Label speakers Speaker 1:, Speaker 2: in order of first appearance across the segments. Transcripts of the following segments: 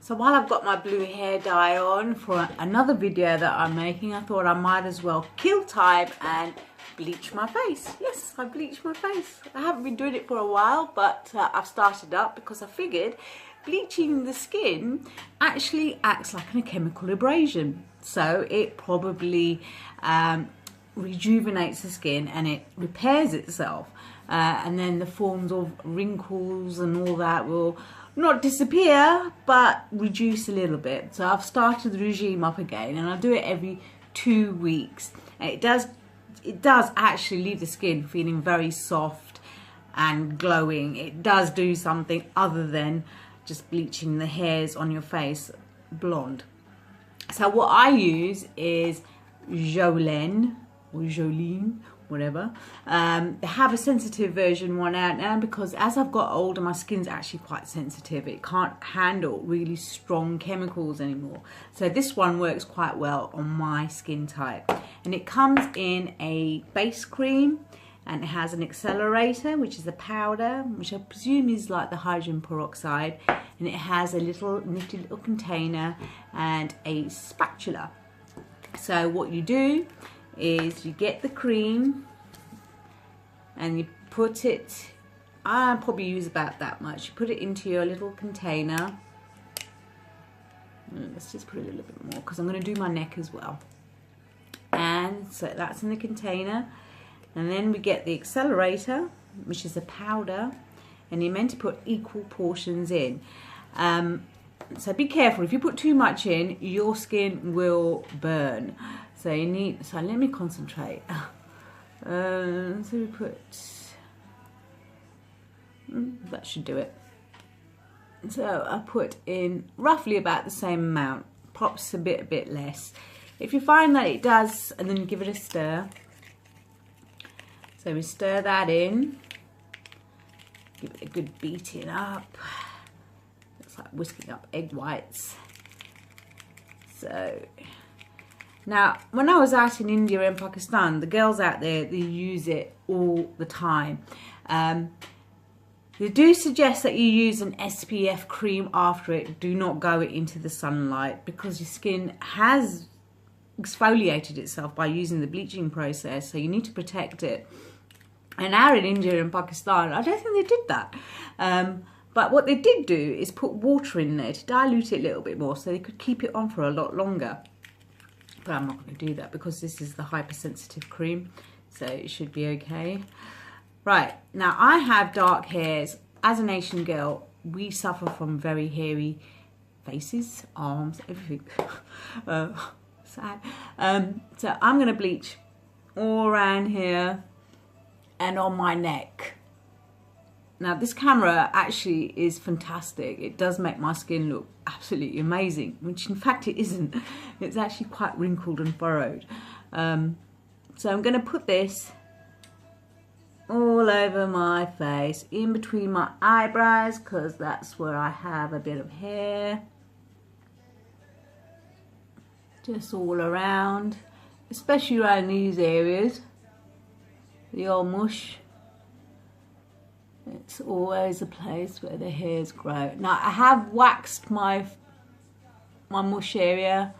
Speaker 1: So while I've got my blue hair dye on for another video that I'm making, I thought I might as well kill time and bleach my face. Yes, I bleached my face. I haven't been doing it for a while, but I've started up because I figured bleaching the skin actually acts like a chemical abrasion. So it probably rejuvenates the skin and it repairs itself. And then the forms of wrinkles and all that will not disappear, but reduce a little bit. So I've started the regime up again, and I do it every 2 weeks. And it does actually leave the skin feeling very soft and glowing. It does do something other than just bleaching the hairs on your face blonde. So what I use is Jolene or Jolene, whatever. They have a sensitive version one out now because as I've got older, my skin's actually quite sensitive. It can't handle really strong chemicals anymore. So this one works quite well on my skin type. And it comes in a base cream, and it has an accelerator, which is a powder, which I presume is like the hydrogen peroxide. And it has a little nifty little container and a spatula. So what you do is you get the cream and you put it, I probably use about that much. You put it into your little container. Let's just put a little bit more because I'm going to do my neck as well. And so that's in the container. And then we get the accelerator, which is a powder, and you're meant to put equal portions in. So be careful, if you put too much in, your skin will burn. So you need, so let me concentrate. So we put, that should do it. So I put in roughly about the same amount, perhaps a bit less. If you find that it does, and then you give it a stir. So we stir that in, give it a good beating up. It's like whisking up egg whites. So now, when I was out in India and Pakistan, the girls out there, they use it all the time. They do suggest that you use an SPF cream after it. Do not go into the sunlight because your skin has exfoliated itself by using the bleaching process, so you need to protect it. And out in India and Pakistan, I don't think they did that. But what they did do is put water in there to dilute it a little bit more so they could keep it on for a lot longer. But I'm not going to do that because this is the hypersensitive cream, so it should be okay. Right, now I have dark hairs. As an Asian girl, we suffer from very hairy faces, arms, everything. Sad. So I'm going to bleach all around here and on my neck. Now this camera actually is fantastic. It does make my skin look absolutely amazing, which in fact it isn't. It's actually quite wrinkled and furrowed. So I'm going to put this all over my face, in between my eyebrows, because that's where I have a bit of hair. Just all around, especially around these areas, the old mush. It's always a place where the hairs grow. Now I have waxed my mush area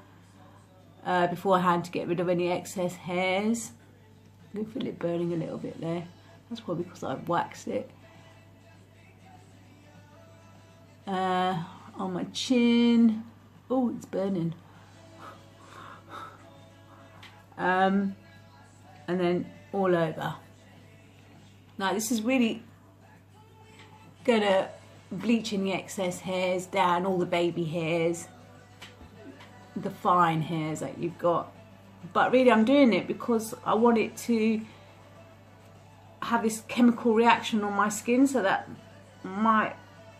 Speaker 1: beforehand to get rid of any excess hairs. I can feel it burning a little bit there. That's probably because I've waxed it. On my chin. Oh, it's burning. And then all over. Now this is really gonna bleach in the excess hairs down, all the baby hairs, the fine hairs that you've got. But really I'm doing it because I want it to have this chemical reaction on my skin so that my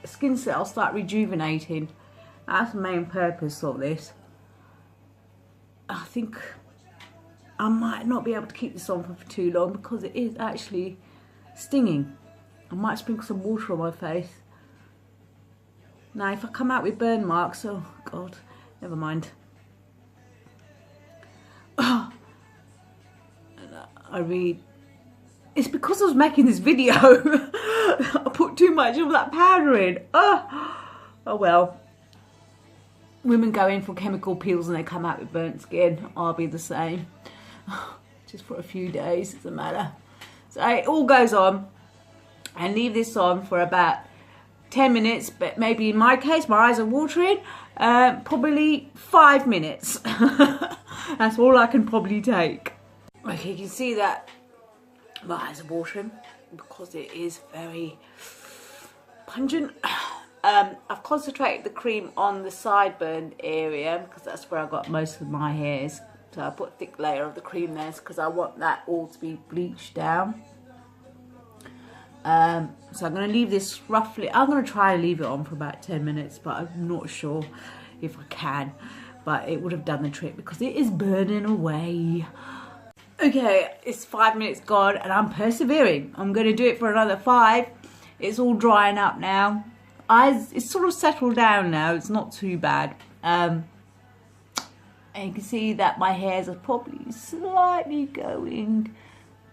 Speaker 1: skin cells start rejuvenating. That's the main purpose of this. I think I might not be able to keep this on for too long because it is actually stinging. I might sprinkle some water on my face. Now if I come out with burn marks, oh God, never mind. I read. It's because I was making this video. I put too much of that powder in. Oh well. women go in for chemical peels and they come out with burnt skin. I'll be the same. Just for a few days, it doesn't matter. So it all goes on, and leave this on for about 10 minutes, but maybe in my case, my eyes are watering, probably 5 minutes. That's all I can probably take. Okay, you can see that my eyes are watering because it is very pungent. I've concentrated the cream on the sideburn area because that's where I got most of my hairs. So I put a thick layer of the cream there because I want that all to be bleached down. So I'm going to leave this roughly, I'm going to try to leave it on for about 10 minutes, but I'm not sure if I can. But it would have done the trick because it is burning away. Okay, it's 5 minutes gone and I'm persevering. I'm going to do it for another 5. It's all drying up now. It's sort of settled down now. It's not too bad. And you can see that my hairs are probably slightly going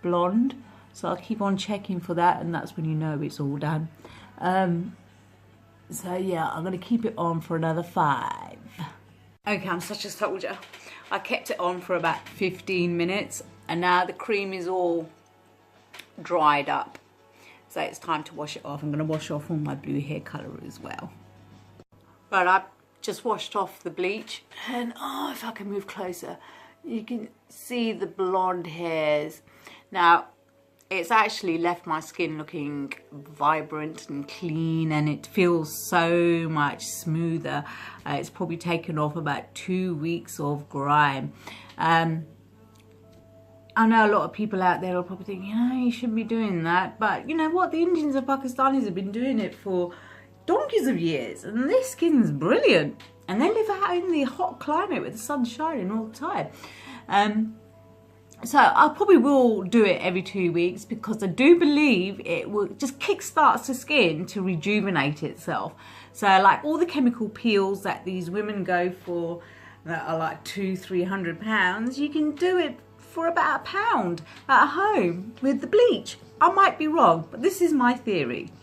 Speaker 1: blonde. So I'll keep on checking for that, and that's when you know it's all done. So yeah, I'm going to keep it on for another 5. Okay, I'm such a soldier. I kept it on for about 15 minutes, and now the cream is all dried up. So it's time to wash it off. I'm going to wash off all my blue hair colour as well. Right, I've just washed off the bleach, and oh, if I can move closer, you can see the blonde hairs. Now, it's actually left my skin looking vibrant and clean, and it feels so much smoother. It's probably taken off about 2 weeks of grime. I know a lot of people out there are probably thinking, you shouldn't be doing that. But you know what? The Indians and Pakistanis have been doing it for donkeys of years, and their skin's brilliant. And they live out in the hot climate with the sun shining all the time. So I probably will do it every 2 weeks because I do believe it will just kickstarts the skin to rejuvenate itself. So like all the chemical peels that these women go for that are like £200–300, you can do it for about £1 at home with the bleach. I might be wrong, but this is my theory.